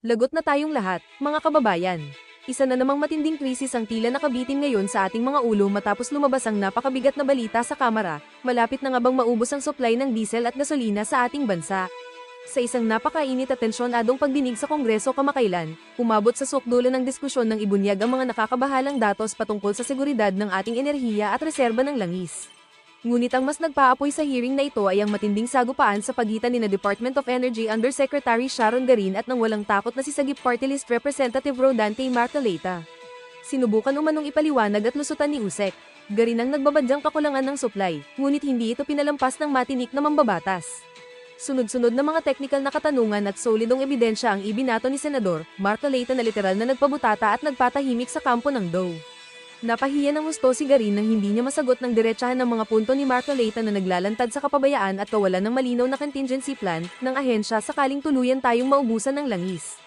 Lagot na tayong lahat, mga kababayan. Isa na namang matinding krisis ang tila nakabitin ngayon sa ating mga ulo matapos lumabas ang napakabigat na balita sa kamera, malapit na nga bang maubos ang supply ng diesel at gasolina sa ating bansa. Sa isang napakainit at tensyonadong pagdinig sa Kongreso kamakailan, umabot sa sukdulan ng diskusyon ng ibunyag ang mga nakakabahalang datos patungkol sa seguridad ng ating enerhiya at reserba ng langis. Ngunit ang mas nagpaapoy sa hearing na ito ay ang matinding sagupaan sa pagitan ni na Department of Energy Undersecretary Sharon Garin at ng walang takot na si Sagip Party List Representative Rodante Marcoleta. Sinubukan umanong ipaliwanag at lusutan ni Usek. Garin ang nagbabadyang kakulangan ng supply, ngunit hindi ito pinalampas ng matinik na mambabatas. Sunod-sunod na mga teknikal na katanungan at solidong ebidensya ang ibinato ni Senador Marcoleta na literal na nagpabutata at nagpatahimik sa kampo ng DOE. Napahiya ng husto si Garin nang hindi niya masagot ng diretsahan ng mga punto ni Marcoleta na naglalantad sa kapabayaan at kawalan ng malinaw na contingency plan ng ahensya sakaling tuluyan tayong maubusan ng langis.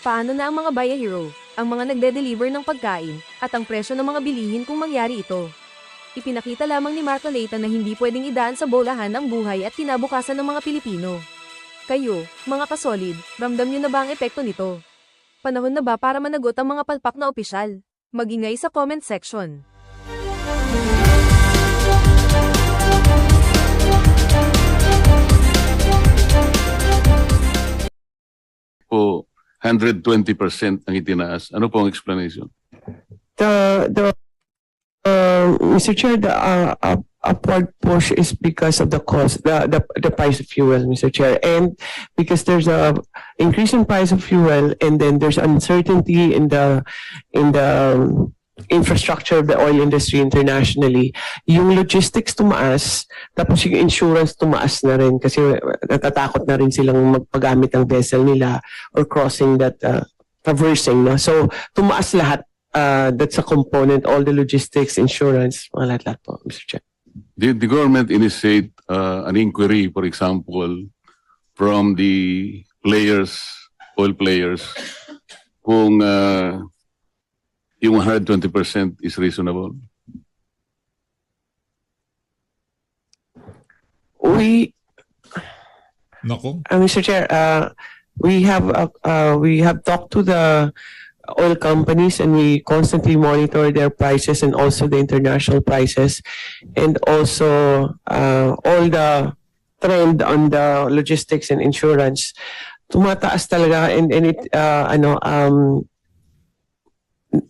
Paano na ang mga Buy a Hero, ang mga nagde-deliver ng pagkain, at ang presyo ng mga bilihin kung mangyari ito? Ipinakita lamang ni Marcoleta na hindi pwedeng idaan sa bolahan ang buhay at kinabukasan ng mga Pilipino. Kayo, mga kasolid, ramdam niyo na ba ang epekto nito? Panahon na ba para managot ang mga palpak na opisyal? Magingay sa comment section. Po 120% ang itinaas. Ano po ang explanation? Mr. Chair, the upward push is because of the cost, the price of fuel, Mr. Chair, and because there's a increase in price of fuel, and then there's uncertainty in the infrastructure of the oil industry internationally. Yung logistics tumaas, tapos yung insurance tumaas na rin kasi natatakot na rin silang magpagamit ng vessel nila or crossing that traversing, no? So tumaas lahat. That's a component, all the logistics, insurance, mga lahat po, Mr. Chair. Did the government initiate an inquiry, for example, from the players, oil players, kung yung 120% is reasonable? Mr. Chair, we have talked to the oil companies and we constantly monitor their prices and also the international prices and also all the trend on the logistics and insurance. Tumataas talaga and it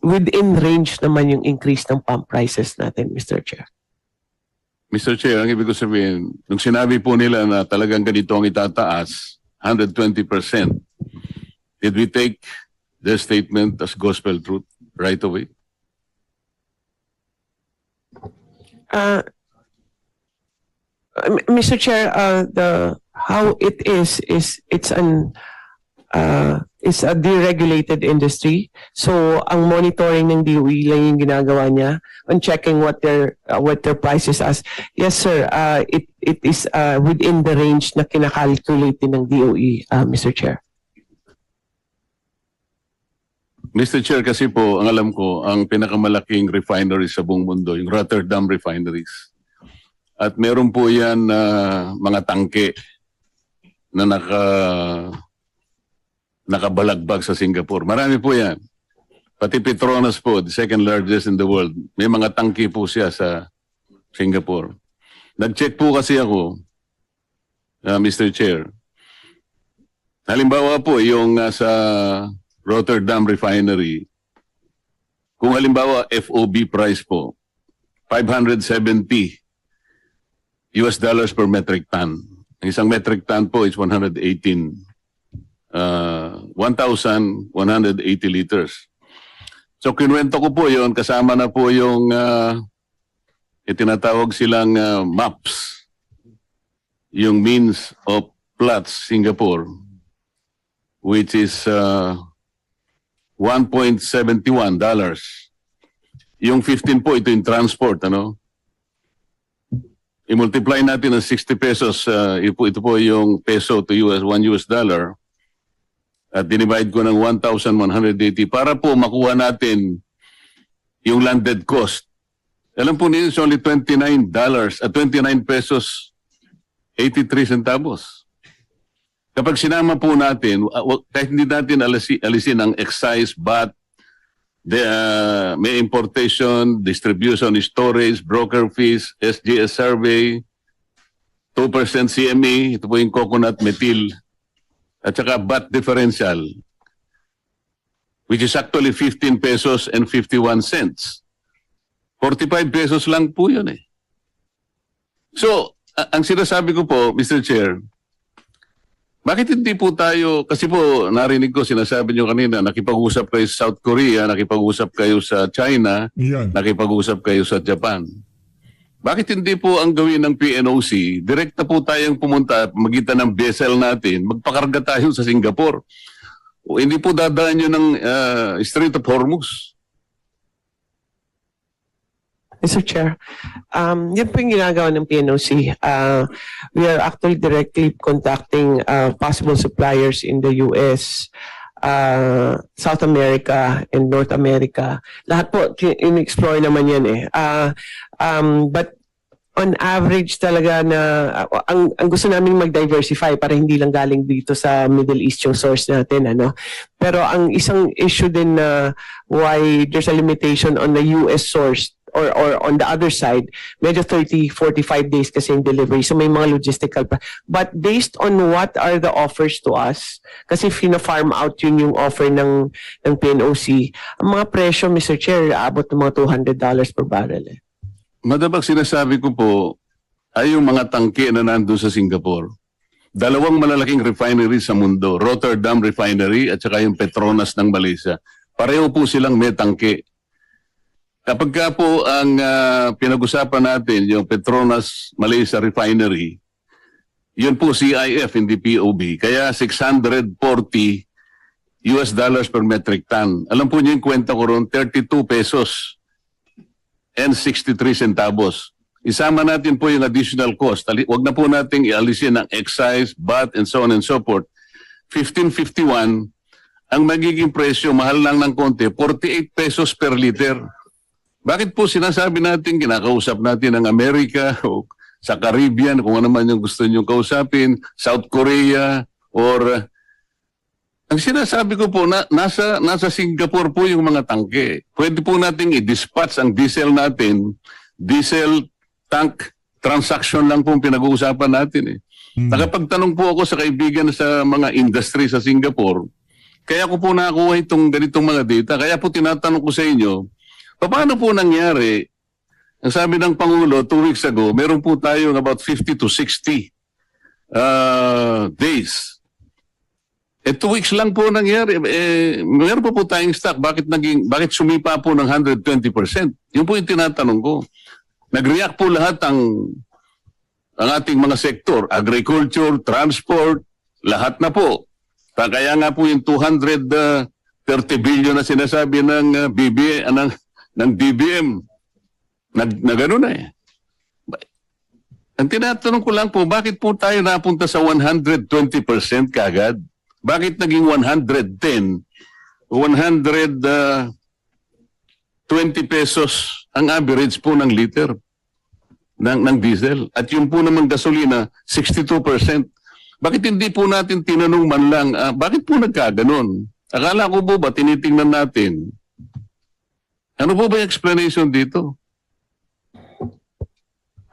within range naman yung increase ng pump prices natin, Mr. Chair. Mr. Chair, ang ibig ko sabihin, nung sinabi po nila na talagang ganito ang itataas, 120%, did we take their statement as gospel truth right away? Mr. Chair, the how it is it's a deregulated industry. So ang monitoring ng DOE lang yung ginagawa niya on checking what their prices as. Yes, sir. It is within the range na kinakalculate din ng DOE, Mr. Chair. Mr. Chair, kasi po, ang alam ko, ang pinakamalaking refinery sa buong mundo, yung Rotterdam Refineries. At meron po yan mga tangke na nakabalagbag sa Singapore. Marami po yan. Pati Petronas po, the second largest in the world, may mga tangke po siya sa Singapore. Nag-check po kasi ako, Mr. Chair. Halimbawa po, yung sa Rotterdam Refinery, kung halimbawa FOB price po, $570 per metric ton. Ang isang metric ton po is 1,180 liters. So kinuwento ko po yon, kasama na po yung itinatawag silang MAPS, yung means of Platts Singapore, which is $1.71. Yung 15 po, ito yung transport, ano? I-multiply natin ng 60 pesos, ito po yung peso to $1 at dinivide ko ng 1,180 para po makuha natin yung landed cost. Alam po niyo, it's only $29, 29 pesos 83 centavos. Kapag sinama po natin, kahit hindi natin alisin ang excise, VAT, may importation, distribution, storage, broker fees, SGS survey, 2% CME, ito po yung coconut methyl, at saka VAT differential, which is actually 15 pesos and 51 cents. 45 pesos lang po yun eh. So, ang sinasabi ko po, Mr. Chair, bakit hindi po tayo, kasi po narinig ko, sinasabi nyo kanina, nakipag-usap kayo sa South Korea, nakipag-usap kayo sa China, Yan. nakipag-usap kayo sa Japan. Bakit hindi po ang gawin ng PNOC, direkta po tayong pumunta, magitan ng vessel natin, magpakarga tayo sa Singapore. O hindi po dadaan yun ng Strait of Hormuz. Mr. Chair, yan po yung ginagawa ng PNOC. We are actually directly contacting possible suppliers in the US, South America, and North America. Lahat po, in-explore naman yan eh. But on average talaga na, ang gusto namin mag-diversify para hindi lang galing dito sa Middle East yung source natin. Ano? Pero ang isang issue din na why there's a limitation on the US source or on the other side, medyo 30-45 days kasi yung delivery. So may mga logistical pa. But based on what are the offers to us, kasi fina-farm out yun yung offer ng PNOC, ang mga presyo, Mr. Chair, abot ng mga $200 per barrel. Eh. Madabag sinasabi ko po, ay yung mga tangke na nandun sa Singapore. Dalawang malalaking refinery sa mundo, Rotterdam Refinery at saka yung Petronas ng Malaysia. Pareho po silang may tangke. Kapag ka po ang pinag-usapan natin, yung Petronas Malaysia Refinery, yun po CIF, hindi POB. Kaya $640 per metric ton. Alam po niyo yung kwenta ko ron, 32 pesos and 63 centavos. Isama natin po yung additional cost. Huwag na po nating ialisin ang excise, VAT, and so on and so forth. 15.51, ang magiging presyo, mahal lang ng konti, 48 pesos per liter. Bakit po sinasabi natin, kinakausap natin ang Amerika o sa Caribbean, kung ano man yung gusto nyo kausapin, South Korea, or ang sinasabi ko po, nasa Singapore po yung mga tangke. Pwede po natin i-dispatch ang diesel natin, diesel tank transaction lang po pinag-uusapan natin eh. Nakapagtanong po ako sa kaibigan sa mga industry sa Singapore, kaya ko po nakakuha itong ganitong mga data, kaya po tinatanong ko sa inyo, paano po nangyari? Ang sabi ng Pangulo 2 weeks ago, meron po tayong about 50 to 60 days. 2 weeks lang po nangyari. Meron po tayong stock. Bakit sumipa po ng 120%? Yun po yung tinatanong ko. Nag-react po lahat ang ating mga sektor. Agriculture, transport, lahat na po. Kaya nga po yung 230 billion na sinasabi ng ng DBM na gano'n na eh. Ang tinatanong ko lang po, bakit po tayo napunta sa 120% kagad? Bakit naging 110, 120 pesos ang average po ng liter ng diesel? At yung po naman gasolina, 62%. Bakit hindi po natin tinanong man lang, bakit po nagkaganon? Akala ko po ba, tinitingnan natin, ano po ba yung explanation dito?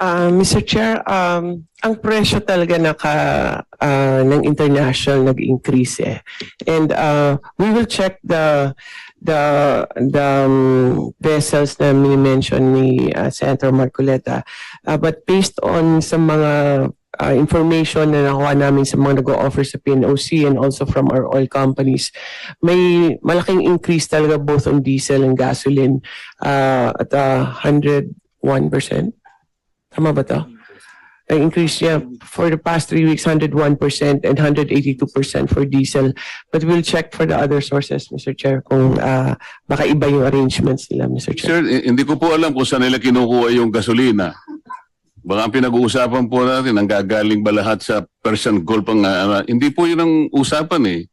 Mr. Chair, ang presyo talaga ng international nag-increase eh. And we will check the vessels na mini-mention ni Senator Marcoleta. But based on sa mga information na nakuha namin sa mga nag-o-offer sa PNOC and also from our oil companies, may malaking increase talaga both on diesel and gasoline at 101%. Tama ba to? Ang increase niya for the past 3 weeks, 101% and 182% for diesel. But we'll check for the other sources, Mr. Chair, kung baka iba yung arrangements nila, Mr. Chair. Sir, hindi ko po alam kung saan nila kinukuha yung gasolina. Baka ang pinag-uusapan po natin, ang gagaling ba lahat sa Persian Gulf? Hindi po yun ang usapan eh.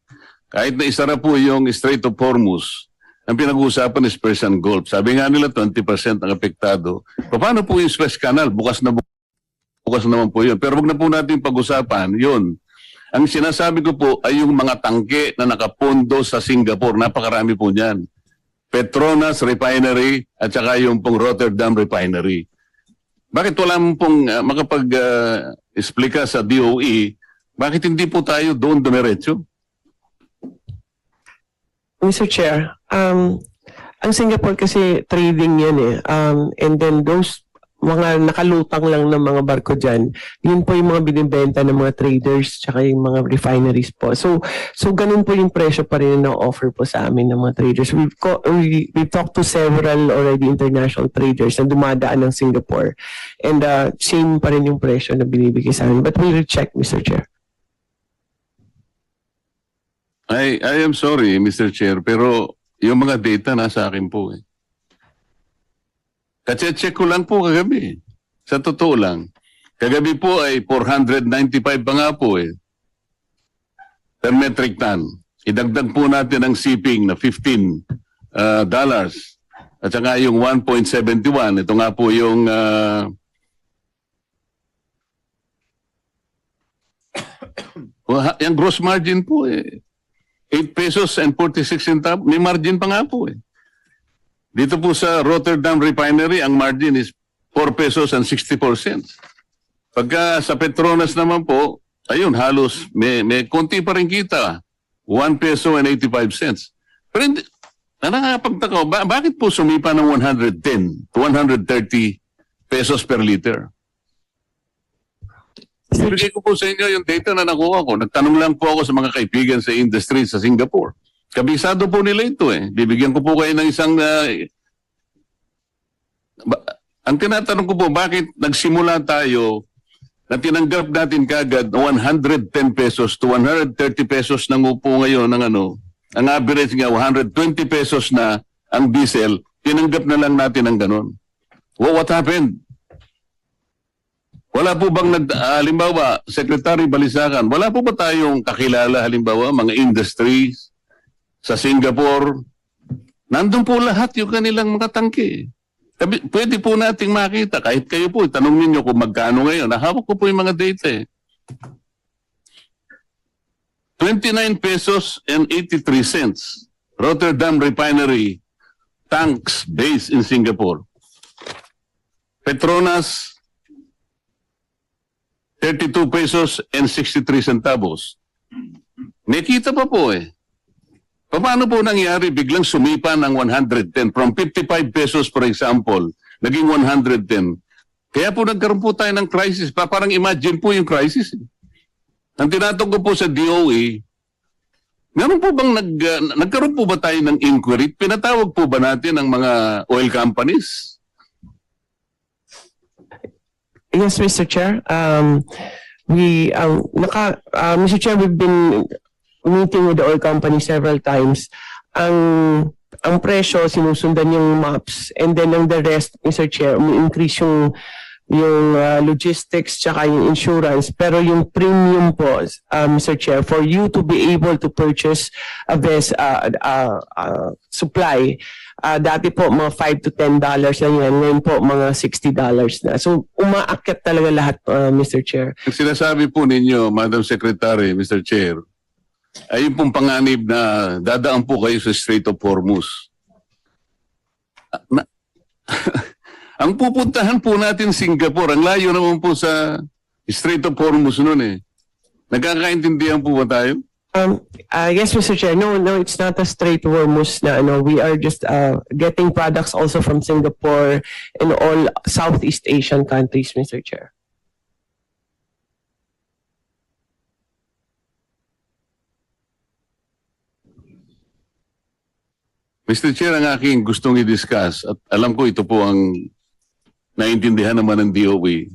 Kahit na isara po yung Strait of Hormuz, ang pinag-uusapan is Persian Gulf. Sabi nga nila 20% ang apektado. Paano po yung Suez Canal? Bukas naman po yun. Pero wag na po natin pag-usapan yun. Ang sinasabi ko po ay yung mga tangke na nakapondo sa Singapore. Napakarami po niyan. Petronas Refinery at saka yung pong Rotterdam Refinery. Bakit wala mo pong makapag-explika sa DOE, bakit hindi po tayo doon dumiretso? Mr. Chair, ang Singapore kasi trading yan eh. And then those mga nakalutang lang ng mga barko dyan, yun po yung mga binibenta ng mga traders tsaka yung mga refineries po. So ganun po yung presyo pa rin na offer po sa amin ng mga traders. We've talked to several already international traders na dumadaan ng Singapore. And same pa rin yung presyo na binibigay sa amin. But we'll check, Mr. Chair. I am sorry, Mr. Chair, pero yung mga data nasa akin po eh. Kasi-check ko lang po kagabi. Sa totoo lang. Kagabi po ay 495 pa nga po eh. Per metric ton. Idagdag po natin ang shipping na $15. At saka yung 1.71. Ito nga po yung yung gross margin po eh. 8 pesos and 46 centavos. May margin pa nga po eh. Dito po sa Rotterdam Refinery, ang margin is 4 pesos and 64 cents. Pagka sa Petronas naman po, ayun, halos may konti pa rin kita. 1 peso and 85 cents. Pero hindi, nakakapagtaka, bakit po sumipa ng 110 to 130 pesos per liter? Ibigay ko po sa inyo yung data na nakuha ko. Nagtanong lang po ako sa mga kaibigan sa industry sa Singapore. Kabisado po nila ito eh. Bibigyan ko po kayo ng isang... ang tinatanong ko po, bakit nagsimula tayo na tinanggap natin kagad 110 pesos to 130 pesos ng upo ngayon ng ang average nga 120 pesos na ang diesel, tinanggap na lang natin ang ganun. What happened? Wala po bang halimbawa, Secretary Balisacan, wala po ba tayong kakilala halimbawa mga industries sa Singapore? Nandun po lahat yung kanilang mga tangke. Pwede po nating makita, kahit kayo po, tanong ninyo kung magkano ngayon. Nahawak ko po yung mga data eh. 29 pesos and 83 cents. Rotterdam Refinery tanks based in Singapore. Petronas, 32 pesos and 63 centavos. May kita pa po eh. Paano po nangyari biglang sumipa ng 110 from 55 pesos for example, naging 110. Kaya po nagkaroon po tayo ng crisis. Parang imagine po yung crisis. Ang tinatanong ko po sa DOE, meron po bang nagkaroon po ba tayo ng inquiry? Pinatawag po ba natin ang mga oil companies? Yes, Mr. Chair. Mr. Chair, we've been meeting with the oil company several times. Ang presyo, sinusundan yung maps. And then ang the rest, Mr. Chair, increase yung logistics tsaka yung insurance. Pero yung premium po, Mr. Chair, for you to be able to purchase a supply, dati po mga $5 to $10 lang yan. Ngayon po mga $60 na. So umaakyat talaga lahat, Mr. Chair. Ang sinasabi po ninyo, Madam Secretary, Mr. Chair, ay yung pong panganib na dadaan po kayo sa Strait of Hormuz. Ang pupuntahan po natin Singapore, ang layo naman po sa Strait of Hormuz noon eh. Nagkakaintindihan po ba tayo? Yes, Mr. Chair. No, it's not a Strait of Hormuz na we are just getting products also from Singapore and all Southeast Asian countries, Mr. Chair. Mr. Chair, ang aking gustong i-discuss, at alam ko ito po ang naintindihan naman ng DOE.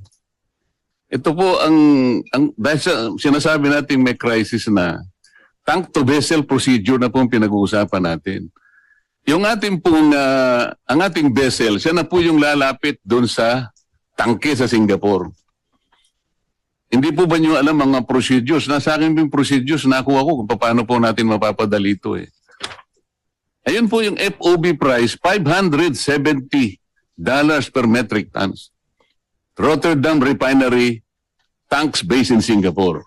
Ito po dahil sinasabi natin may crisis na, tank-to-vessel procedure na po ang pinag-uusapan natin. Yung ating pong, ang ating vessel, siya na po yung lalapit doon sa tangke sa Singapore. Hindi po ba nyo alam mga procedures? Nasa akin yung procedures, nakuha ko kung paano po natin mapapadali ito eh. Ayun po yung FOB price, $570 per metric tons. Rotterdam Refinery, tanks based in Singapore.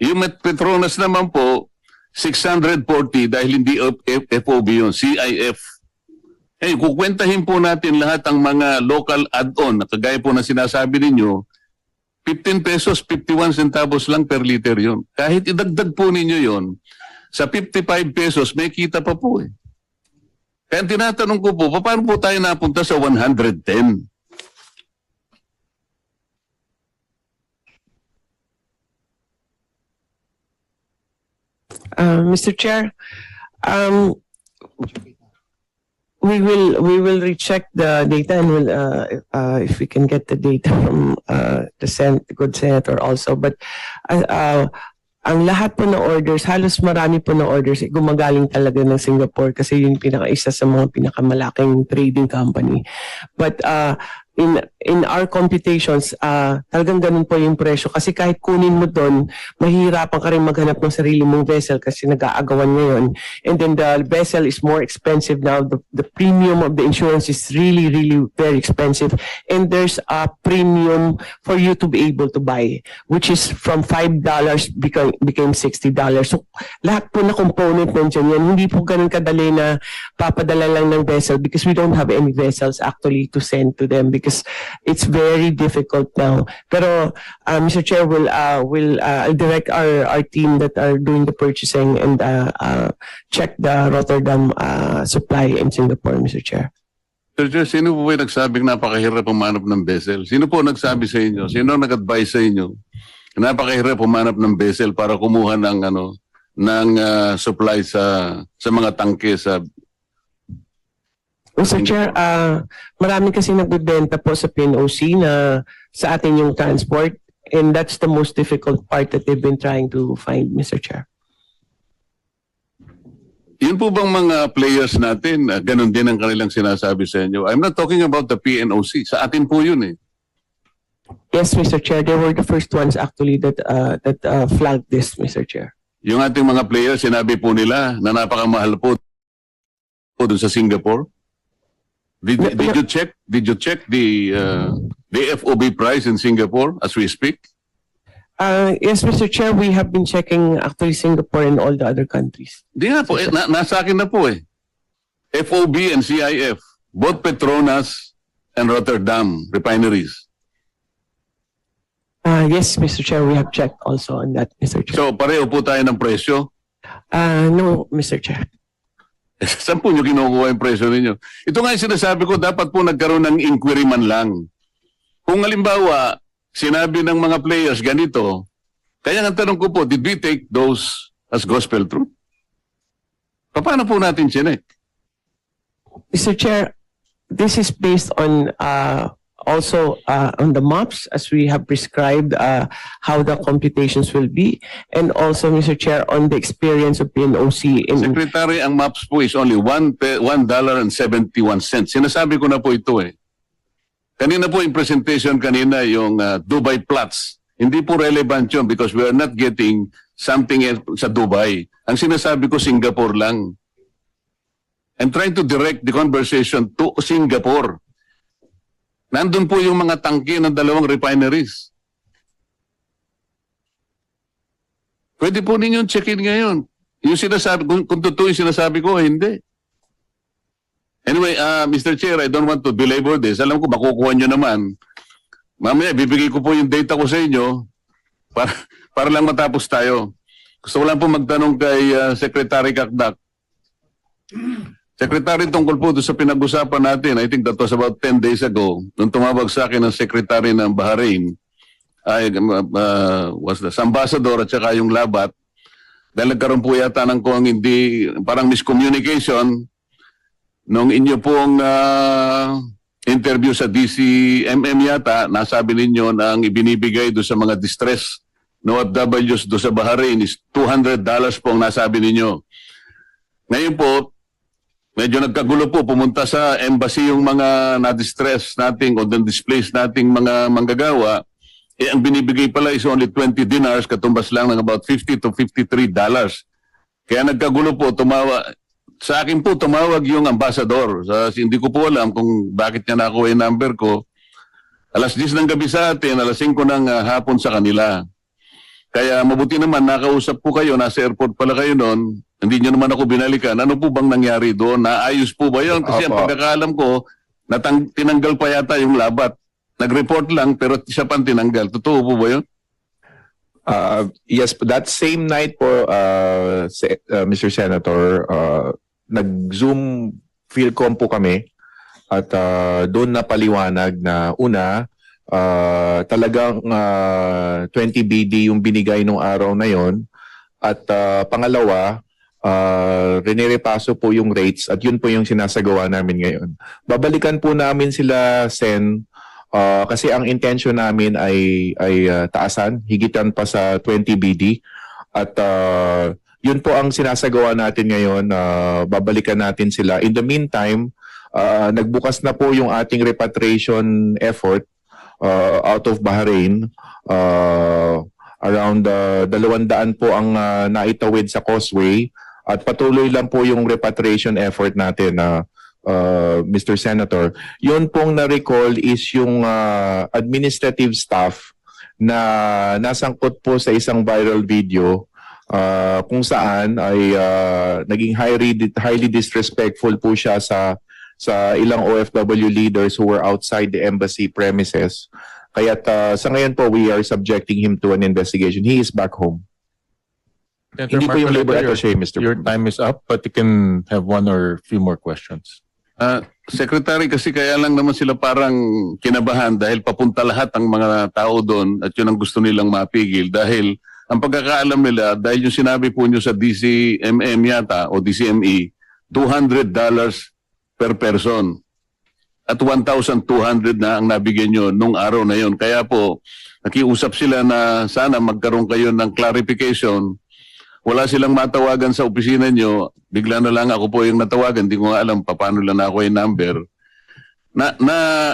Yung Petronas naman po, 640 dahil hindi FOB yun, CIF. Eh, kukwentahin po natin lahat ang mga local add-on na kagaya po na sinasabi ninyo, 15 pesos, 51 centavos lang per liter yun. Kahit idagdag po ninyo yun, sa 55 pesos may kita pa po eh. Kaya tinatanong ko po, paano po tayo napunta sa 110? Mr. Chair, um, we will recheck the data and we'll if we can get the data from the good senator also. But ang lahat po ng orders, halos marami po ng orders, gumagaling talaga ng Singapore kasi yun isa sa mga pinakamalaking trading company. But in our computations, talagang ganun po yung presyo. Kasi kahit kunin mo doon, mahihirapan ka rin maghanap ng sarili mong vessel kasi nag-aagawan ngayon. And then the vessel is more expensive now. The premium of the insurance is really, really very expensive. And there's a premium for you to be able to buy, which is from $5 became $60. So lahat po na component nandiyan yan. Hindi po ganun kadali na papadala lang ng vessel because we don't have any vessels actually to send to them because it's very difficult now. Pero Mr. Chair, I'll direct our team that are doing the purchasing and check the Rotterdam supply in Singapore, Mr. Chair. Sir Chair, sino po ba yung nagsabing napakahirap pumanap ng vessel? Sino po nagsabi sa inyo? Sino nag-advise sa inyo? Napakahirap pumanap ng vessel para kumuha ng supply sa mga tangke sa Mr. Chair, marami kasi nagbebenta po sa PNOC na sa atin yung transport and that's the most difficult part that they've been trying to find, Mr. Chair. Yun po bang mga players natin, ganun din ang kanilang sinasabi sa inyo? I'm not talking about the PNOC. Sa atin po yun eh. Yes, Mr. Chair, they were the first ones actually that flagged this, Mr. Chair. Yung ating mga players, sinabi po nila na napakamahal po doon sa Singapore. Did you check? Did you check the FOB price in Singapore as we speak? Yes, Mr. Chair, we have been checking actually Singapore and all the other countries. Di nga po, nasa akin na po eh. FOB and CIF, both Petronas and Rotterdam refineries. Yes, Mr. Chair, we have checked also on that, Mr. Chair. So pareho po tayo ng presyo. No, Mr. Chair. Saan po nyo kinukuha yung presyo ninyo? Ito nga yung sinasabi ko, dapat po nagkaroon ng inquiry man lang. Kung halimbawa, sinabi ng mga players ganito, kaya ang tanong ko po, did we take those as gospel truth? Paano po natin sinek? Mr. Chair, this is based on also on the maps as we have prescribed how the computations will be and also, Mr. Chair, on the experience of PNOC. Secretary, ang maps po is only $1.71. Sinasabi ko na po ito eh. Kanina po yung presentation kanina, yung Dubai plots. Hindi po relevant yun because we are not getting something else sa Dubai. Ang sinasabi ko, Singapore lang. I'm trying to direct the conversation to Singapore. Nandun po yung mga tangke ng dalawang refineries. Pwede po ninyong check-in ngayon. Yung sinasabi, kung totoo yung sinasabi ko, hindi. Anyway, Mr. Chair, I don't want to belabor this. Alam ko, makukuha nyo naman. Mamaya, bibigay ko po yung data ko sa inyo para lang matapos tayo. Gusto ko lang po magtanong kay Secretary Kakdak. Secretary, tungkol po sa pinag-usapan natin, I think that was about 10 days ago, nung tumawag sa akin ng Secretary ng Bahrain, was the Ambassador at saka yung Labat, dahil nagkaroon po yata ng kung hindi, parang miscommunication, nung inyo pong interview sa DCMM yata, nasabi ninyo na ang ibinibigay do sa mga distress no OFWs do sa Bahrain is $200 po ang nasabi ninyo. Ngayon po, medyo nagkagulo po, pumunta sa embassy yung mga na-distress nating o displaced nating mga manggagawa, ang binibigay pala is only 20 dinars, katumbas lang ng about $50 to $53. Kaya nagkagulo po, sa akin po tumawag yung ambassador. Hindi ko po alam kung bakit niya nakuha yung number ko. Alas 10 ng gabi sa atin, alas 5 ng hapon sa kanila. Kaya mabuti naman, nakausap po kayo, nasa airport pala kayo noon, hindi nyo naman ako binalikan. Ano po bang nangyari doon? Naayos po ba yun? Kasi ang Opo. pagkakaalam ko, tinanggal pa yata yung labat. Nag-report lang, pero siya pang tinanggal. Totoo po ba yun? Yes, that same night po, Mr. Senator, nag-Zoom Philcom po kami at doon napaliwanag na una, talagang 20 BD yung binigay nung araw na yon at pangalawa, rinirepaso po yung rates at yun po yung sinasagawa namin ngayon. Babalikan po namin sila, Sen, kasi ang intention namin ay taasan, higitan pa sa 20 BD at yun po ang sinasagawa natin ngayon, babalikan natin sila. In the meantime, nagbukas na po yung ating repatriation effort out of Bahrain. Around 200 po ang naitawid sa Causeway at patuloy lang po yung repatriation effort natin Mr. Senator. Yun pong na-recall is yung administrative staff na nasangkot po sa isang viral video kung saan ay naging highly disrespectful po siya sa ilang OFW leaders who were outside the embassy premises. Kaya sa ngayon po, we are subjecting him to an investigation. He is back home. Senator Hindi po yung labor Marcoleta, attaché, Mr. your time is up, but you can have one or few more questions. Secretary, kasi kaya lang naman sila parang kinabahan dahil papunta lahat ang mga tao doon at yun ang gusto nilang mapigil dahil ang pagkakaalam nila, dahil yung sinabi po nyo sa DCMM yata o DCME, $200 per person at 1,200 na ang nabigyan nyo nung araw na yon. Kaya po, nakiusap sila na sana magkaroon kayo ng clarification. Wala silang matawagan sa opisina nyo. Bigla na lang ako po yung natawagan. Hindi ko nga alam paano lang ako yung number.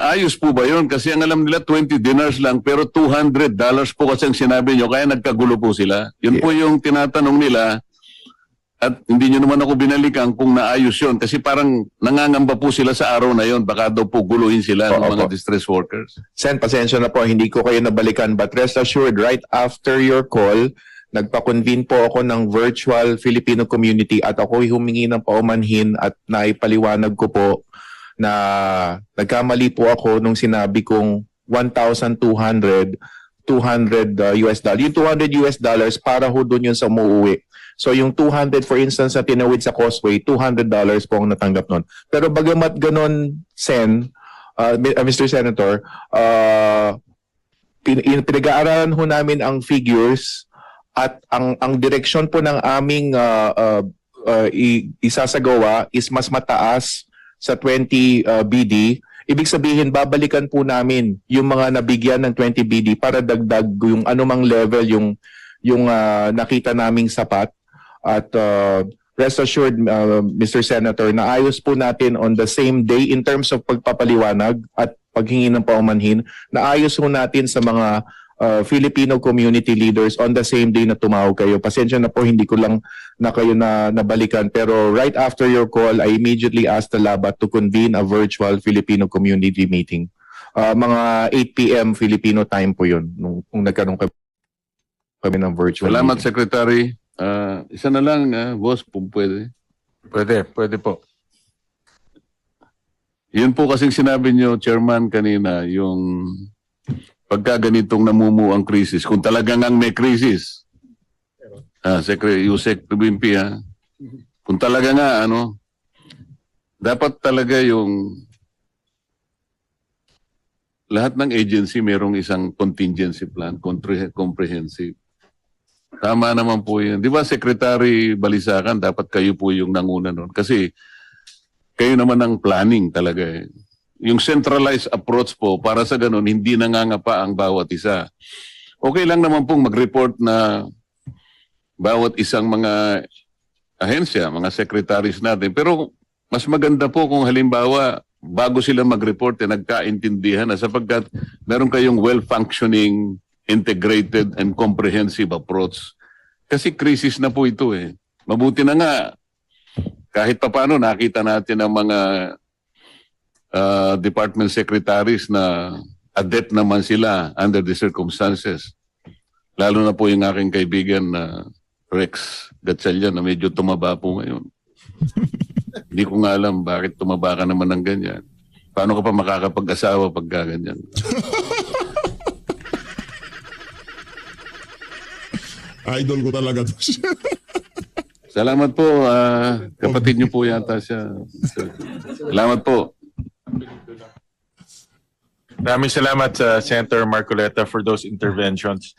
Ayos po ba yun? Kasi ang alam nila 20 dinars lang pero $200 po kasi ang sinabi nyo. Kaya nagkagulo po sila. Yun po yung tinatanong nila. At hindi nyo naman ako binalikan kung naayos yun. Kasi parang nangangamba po sila sa araw na yun. Baka daw po guluhin sila ng mga Opo. distress workers. Sen, pasensya na po, hindi ko kayo nabalikan. But rest assured, right after your call, nagpa-convene po ako ng virtual Filipino community at ako'y humingi ng paumanhin at naipaliwanag ko po na nagkamali po ako nung sinabi kong 1,200 US dollars. Yung $200 para ho doon yun sa umuwi. So yung 200 for instance na tinawid sa Causeway, $200 po ang natanggap nun. Pero bagamat ganon, Sen, Mr. Senator, pinag-aaralan ho namin ang figures at ang direksyon po ng aming isasagawa is mas mataas sa 20 BD. Ibig sabihin, babalikan po namin yung mga nabigyan ng 20 BD para dagdag yung anumang level yung nakita naming sapat. At rest assured, Mr. Senator, naayos po natin on the same day in terms of pagpapaliwanag at paghingi ng paumanhin, naayos po natin sa mga Filipino community leaders on the same day na tumawag kayo. Pasensya na po, hindi ko lang na kayo nabalikan. Pero right after your call, I immediately asked the Labat to convene a virtual Filipino community meeting. Mga 8 p.m. Filipino time po yun nung nagkaroon kami ng virtual Salamat, meeting. Secretary. Isa na lang, boss, kung pwede. Pwede po. Yun po kasing sinabi nyo, Chairman, kanina, yung pagka ganitong namumuo ang krisis, kung talagang ang may krisis, Secretary Yusek Tubimpi, kung talaga nga, dapat talaga yung lahat ng agency merong isang contingency plan, comprehensive. Tama naman po yun. Di ba, Secretary Balisacan, dapat kayo po yung nanguna nun. Kasi kayo naman ang planning talaga eh. Yung centralized approach po, para sa ganun, hindi nangangapa ang bawat isa. Okay lang naman pong mag-report na bawat isang mga ahensya, mga secretaries natin. Pero mas maganda po kung halimbawa, bago sila mag-report, nagkaintindihan na sapagkat meron kayong well-functioning integrated and comprehensive approach. Kasi krisis na po ito eh. Mabuti na nga, kahit papaano nakita natin ang mga department secretaries na adept naman sila under the circumstances. Lalo na po yung aking kaibigan na Rex Gatchalian na medyo tumaba po ngayon. Hindi ko nga alam bakit tumaba ka naman ng ganyan. Paano ka pa makakapag-asawa pagka ganyan? Idol ko talaga to siya. Salamat po. Kapatid niyo po yata siya. Salamat po. Maraming salamat sa Senator Marcoleta for those interventions.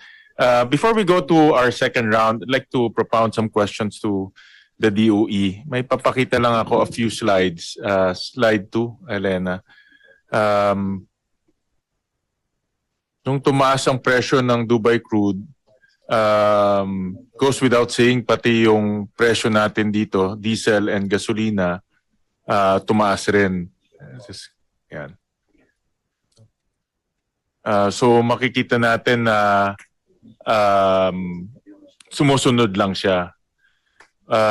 Before we go to our second round, I'd like to propound some questions to the DOE. May papakita lang ako a few slides. Slide 2, Elena. Nung tumaas ang presyo ng Dubai crude, goes without saying, pati yung presyo natin dito, diesel and gasolina, tumaas rin. Yan. So makikita natin na sumusunod lang siya.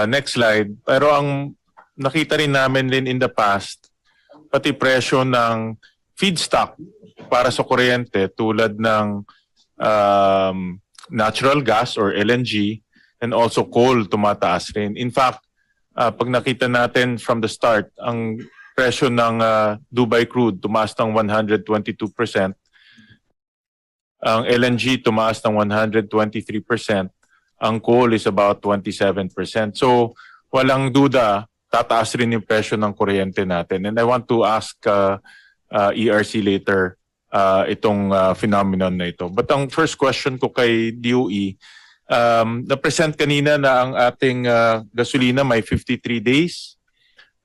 Next slide. Pero ang nakita rin namin din in the past, pati presyo ng feedstock para sa kuryente tulad ng natural gas or LNG and also coal tumataas rin. In fact, pag nakita natin from the start, ang presyo ng Dubai crude tumaas ng 122%. Ang LNG tumaas ng 123%. Ang coal is about 27%. So, walang duda, tataas rin yung presyo ng kuryente natin. And I want to ask ERC later itong phenomenon na ito. But ang first question ko kay DOE, na-present kanina na ang ating gasolina may 53 days,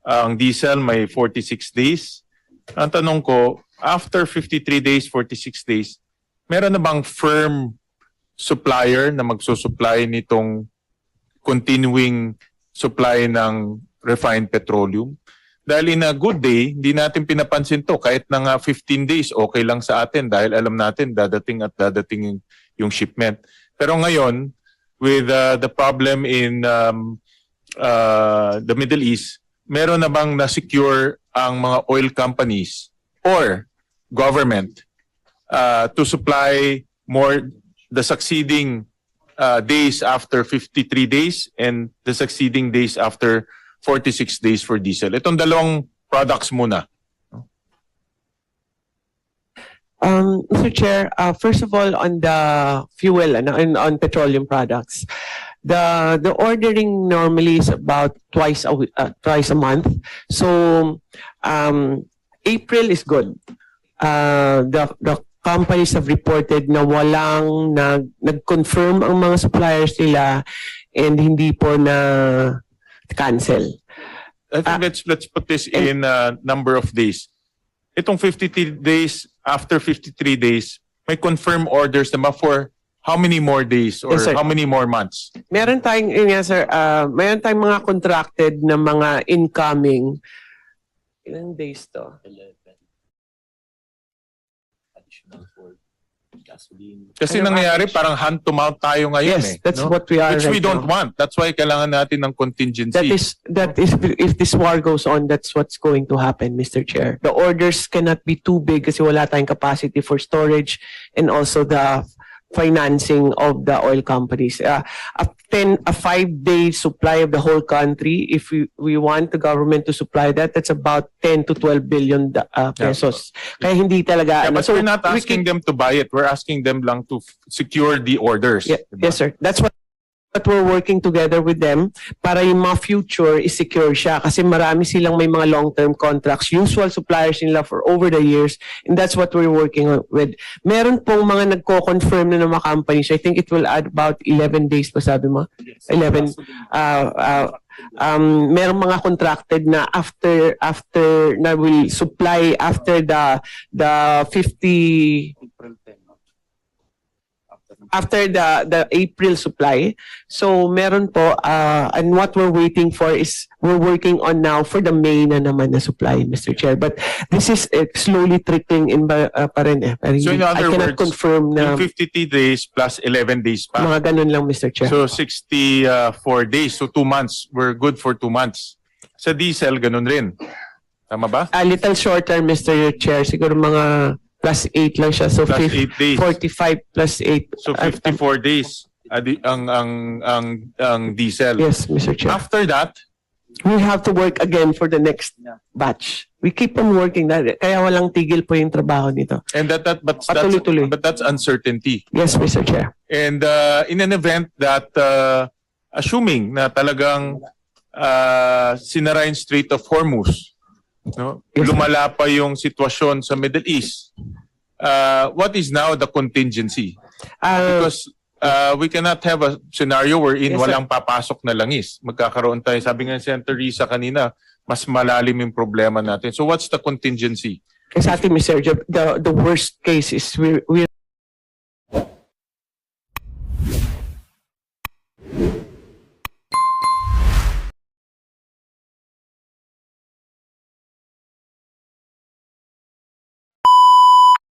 ang diesel may 46 days. Ang tanong ko, after 53 days, 46 days, meron na bang firm supplier na magsusupply nitong continuing supply ng refined petroleum? Dahil in a good day, hindi natin pinapansin to. Kahit na nga 15 days, okay lang sa atin dahil alam natin dadating at dadating yung shipment. Pero ngayon, with the problem in the Middle East, meron na bang na-secure ang mga oil companies or government to supply more the succeeding days after 53 days and the succeeding days after 46 days for diesel? Itong dalawang products muna. Mr. Chair, first of all, on the fuel and on petroleum products, the ordering normally is about twice a month. So April is good. The companies have reported na walang nag-confirm ang mga suppliers nila and hindi po na cancel. I think let's put this in number of days. Itong 53 days, after 53 days, may confirmed orders naman for how many more days or Yes, sir. how many more months? Meron tayong, yun nga, sir, meron tayong mga contracted na mga incoming. Ilang days to? Kasi nangyayari parang hand to mouth tayo ngayon Yes, eh. that's no? what we are Which we right don't now. want. That's why kailangan natin ng contingency. That is if this war goes on, that's what's going to happen, Mr. Chair. The orders cannot be too big kasi wala tayong capacity for storage and also the financing of the oil companies. A 5-day supply of the whole country, if we want the government to supply that, that's about 10 to 12 billion pesos. Kaya hindi talaga. Yeah, but So we're not we asking them to buy it. We're asking them lang to secure the orders. Yeah, diba? yes, sir. That's what we're working together with them para yung mga future is secure siya kasi marami silang may mga long-term contracts, usual suppliers nila for over the years, and that's what we're working with. Meron pong mga nagko-confirm na ng mga companies. I think it will add about 11 days pa sabi mo? 11. Merong mga contracted na after na will supply after the 50 after the April supply. So meron po and what we're waiting for is we're working on now for the May na naman na supply, Mr. Chair. But this is slowly trickling in pa rin eh. Pero So in I other cannot words, confirm na yung 53 days plus 11 days pa. mga ganun lang, Mr. Chair. So 64 days. So 2 months. We're good for 2 months. Sa diesel, ganun rin. Tama ba? A little shorter, Mr. Chair. Siguro mga plus 8 lang siya. So, Plus 8 days. 45 plus 8. So 54 days ang diesel. Yes, Mr. Chair. After that, We have to work again for the next batch. We keep on working na. Kaya walang tigil po yung trabaho nito. and Patuloy-tuloy. but that's uncertainty. Yes, Mr. Chair. And in an event that assuming na talagang sinara yung Strait of Hormuz, no? Yes, Lumala pa yung sitwasyon sa Middle East. What is now the contingency? Because we cannot have a scenario wherein Yes, sir. walang papasok na langis. Magkakaroon tayo, sabi nga ni Senator Risa kanina, mas malalim yung problema natin. So what's the contingency? Exactly, Mr. Chair. The worst case is we